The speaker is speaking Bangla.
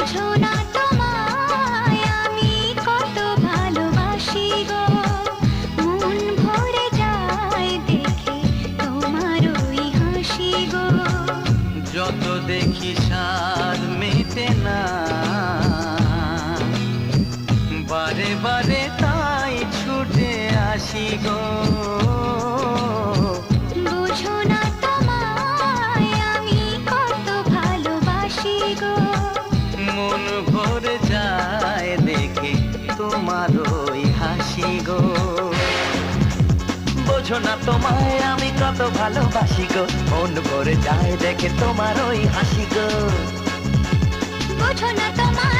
বোঝো না তোমায় আমি কত ভালোবাসি গো, মন ভরে যায় দেখে তোমার ওই হাসি গো। যত দেখি স্বাদ মেটে না, বারে বারে তাই ছুটে আসি গো। বোঝো না তোমায় আমি কত ভালোবাসি গো, মন ভরে যায় দেখে তোমার ওই হাসি গো। বোঝো না তোমায় আমি কত ভালোবাসি গো, মন ভরে যায় দেখে তোমার ওই হাসি গো। বোঝো না তোমায়